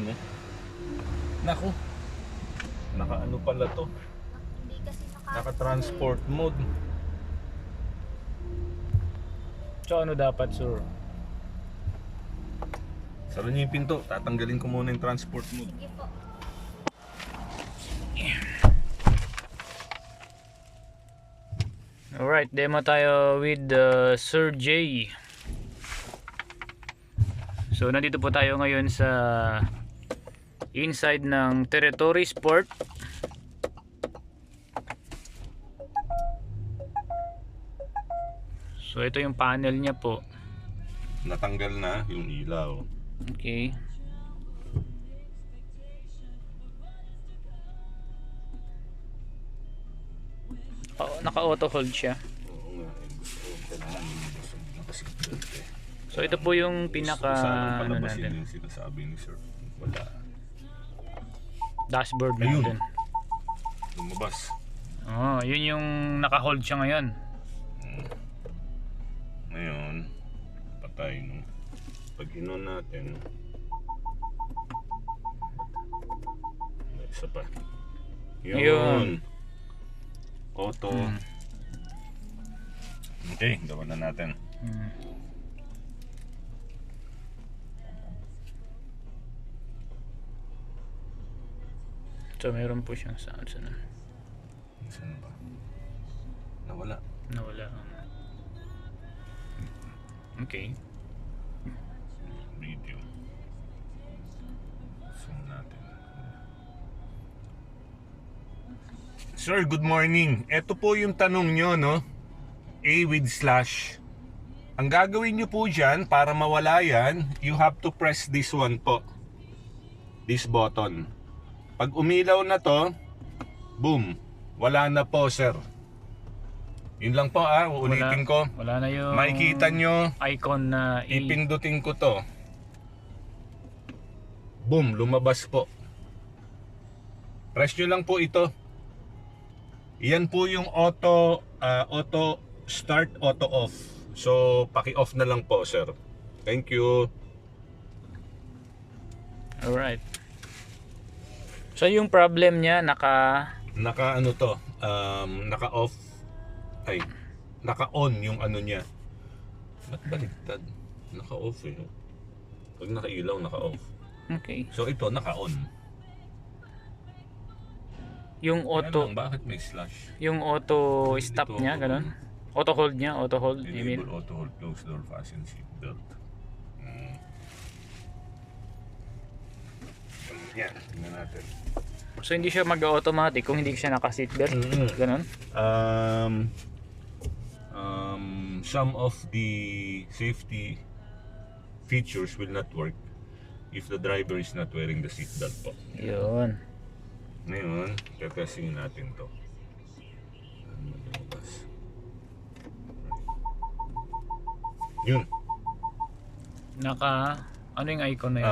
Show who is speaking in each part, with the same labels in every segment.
Speaker 1: No? Naku. Naka-ano pala to?
Speaker 2: Hindi kasi
Speaker 1: Naka-transport mode.
Speaker 3: So ano dapat, sir?
Speaker 1: Saro niyo yung pinto. Tatanggalin ko muna yung transport mode.
Speaker 2: Sige po.
Speaker 3: Alright, demo tayo with Sir J. So nandito po tayo ngayon sa inside ng Territory Sport. So ito yung panel niya po.
Speaker 1: Natanggal na yung ilaw.
Speaker 3: Okay. Naka-auto hold siya.
Speaker 1: Oo nga. Gusto ko kailangan yung nakasigurad eh.
Speaker 3: So ito po yung pinaka ano natin,
Speaker 1: yung sinasabi ni sir. Wala.
Speaker 3: dashboard
Speaker 1: Ayun.
Speaker 3: natin.
Speaker 1: Lumabas.
Speaker 3: Oh, yun yung naka-hold siya ngayon.
Speaker 1: Ngayon, patay no. Pag inon natin, may isa pa.
Speaker 3: Yun.
Speaker 1: Auto. Okay, gawa na natin.
Speaker 3: So meron po siyang sound. Sana
Speaker 1: Saan ba? Nawala.
Speaker 3: nawala. Okay.
Speaker 1: Video. Zoom natin. Sir, good morning. Ito po yung tanong nyo, no? A with slash. Ang gagawin nyo po dyan, para mawala yan, you have to press this one po. This button. Pag umilaw na to, boom. Wala na po, sir. Yun lang po, uulitin ko.
Speaker 3: Wala na yung
Speaker 1: Makikita nyo,
Speaker 3: icon na
Speaker 1: ipindutin ko to. Boom, lumabas po. Press nyo lang po ito. Iyan po yung auto start, auto off. So, paki-off na lang po, sir. Thank you.
Speaker 3: Alright. So yung problem niya
Speaker 1: Naka ano to, naka off. Ay, naka on yung ano niya. Ba't baliktad? Naka off eh. Pag nakailaw, naka off.
Speaker 3: Okay.
Speaker 1: So ito, naka on.
Speaker 3: Yung auto,
Speaker 1: Bakit may slash?
Speaker 3: yung auto stop
Speaker 1: Dito,
Speaker 3: niya, ganun. Auto hold niya, auto hold, you mean?
Speaker 1: Enable auto hold, close door, fasten seatbelt. Yan, tingnan natin.
Speaker 3: So hindi siya mag-automatic kung hindi siya naka-seatbelt, ganun.
Speaker 1: Some of the safety features will not work if the driver is not wearing the seatbelt po.
Speaker 3: Yun.
Speaker 1: Ngayon, tetestingin natin to. Yun.
Speaker 3: Ano yung icon na yun?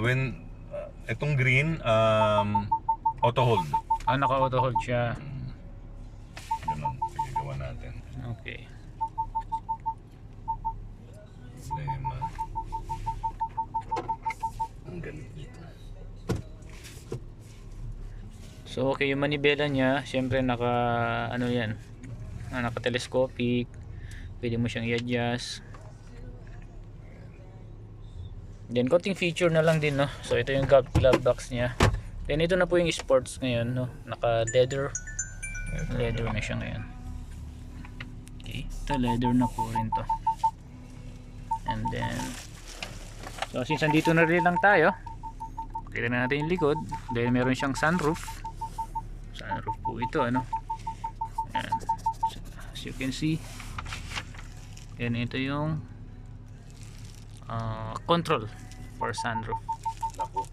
Speaker 1: When itong green, auto hold.
Speaker 3: Naka-auto hold siya.
Speaker 1: Ganun, sige, gawa natin.
Speaker 3: Okay.
Speaker 1: Problema. Ang galit dito.
Speaker 3: So okay, yung manibela niya, syempre ano yan, naka-telescopic. Pwede mo siyang i-adjust. Then konting feature na lang din, no. So ito yung glove box niya. Then ito na po yung sports ngayon, no. Naka leather na siya ngayon. Okay, ito leather na po rin to. And then so since andito na rin lang tayo, kita na natin yung likod. Then meron siyang sunroof po ito, ano. Ayan. So, as you can see, yan, ito yung control for sunroof.
Speaker 1: Naku.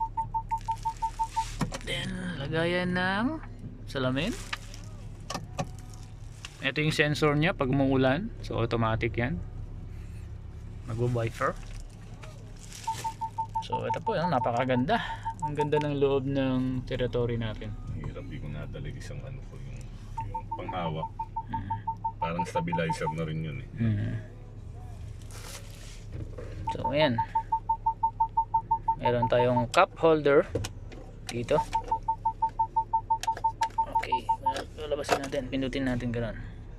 Speaker 3: Then lagayan ng salamin. Ito yung sensor niya pag umuulan, so automatic yan, nagbo-wiper. So ito po, napakaganda. Ang ganda ng loob ng territory natin.
Speaker 1: Hirap, di ko nadala isang ano po yung panghawak. Parang stabilizer na rin yun eh.
Speaker 3: So ayan. Meron tayong cup holder dito. Okay, lalabasin natin, pindutin natin gano'n.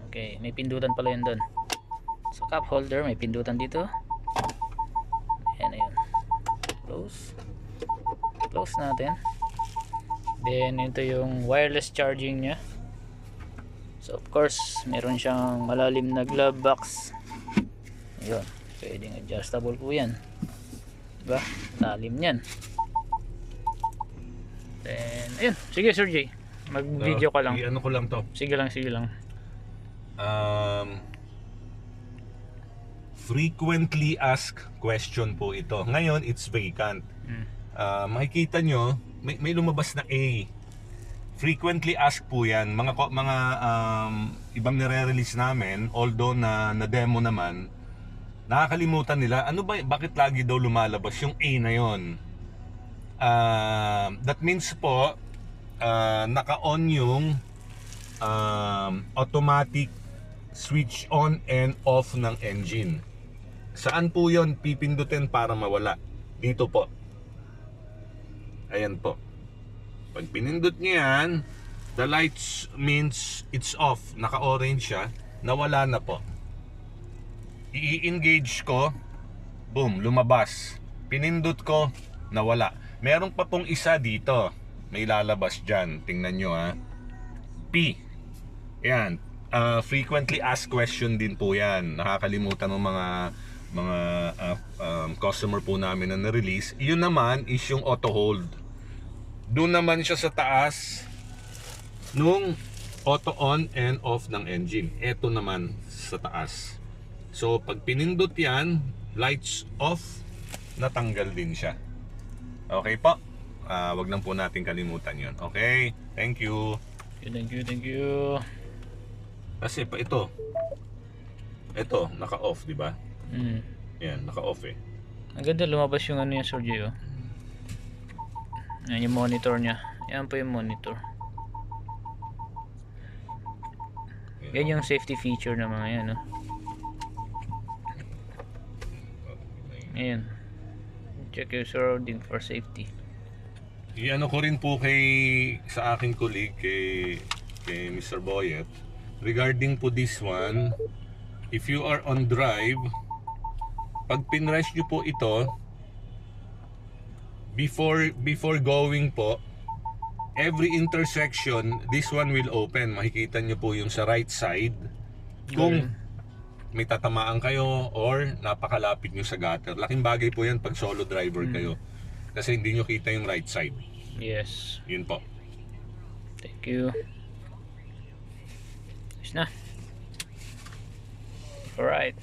Speaker 3: Okay, may pindutan pala yun doon. Sa cup holder, may pindutan dito. Ayan, ayun. Close natin. Then ito yung wireless charging nya. So of course meron siyang malalim na glove box. Ayun, pwedeng adjustable po yan, diba? Lalim yan. Then ayun, sige Sir J, mag video ka lang.
Speaker 1: Ano ko lang to.
Speaker 3: Sige lang.
Speaker 1: Frequently asked question po ito. Ngayon it's vacant. Makikita nyo may lumabas na A. Frequently asked po yan. Mga ibang nire-release namin, although na demo naman, nakakalimutan nila ano ba, bakit lagi daw lumalabas yung A na yon. That means po naka-on yung automatic switch on and off ng engine. Saan po yon pipindutin para mawala? Dito po. Ayan po. Pag pinindot niyo yan, the lights means it's off. Naka-orange siya. Nawala na po. I-engage ko, boom, lumabas. Pinindot ko, nawala. Meron pa pong isa dito. May lalabas dyan. Tingnan nyo ha. P. Yan. Frequently asked question din po yan. Nakakalimutan ng mga customer po namin na na-release. Yun naman is yung auto hold. Doon naman siya sa taas nung auto on and off ng engine. Ito naman sa taas. So pag pinindot yan, lights off, natanggal din siya. Okay po. Wag lang po natin kalimutan yun. Okay, thank you.
Speaker 3: Thank you.
Speaker 1: Kasi pa ito naka-off, di ba? Yan, naka-off eh.
Speaker 3: Ang ganda, lumabas yung ano yung Sir J, oh. Yan yung monitor nya. Yan po yung monitor. Yan yung safety feature ng mga yan, oh. Ayan. Check your surrounding for safety.
Speaker 1: Iano ko rin po sa aking colleague kay Mr. Boyet regarding po this one. If you are on drive, pag pinrush nyo po ito, before going po, every intersection, this one will open. Makikita nyo po yung sa right side kung may tatamaan kayo or napakalapit nyo sa gutter. Laking bagay po yan pag solo driver kayo kasi hindi nyo kita yung right side.
Speaker 3: Yes.
Speaker 1: Yun po.
Speaker 3: Thank you. Ayos na. Alright.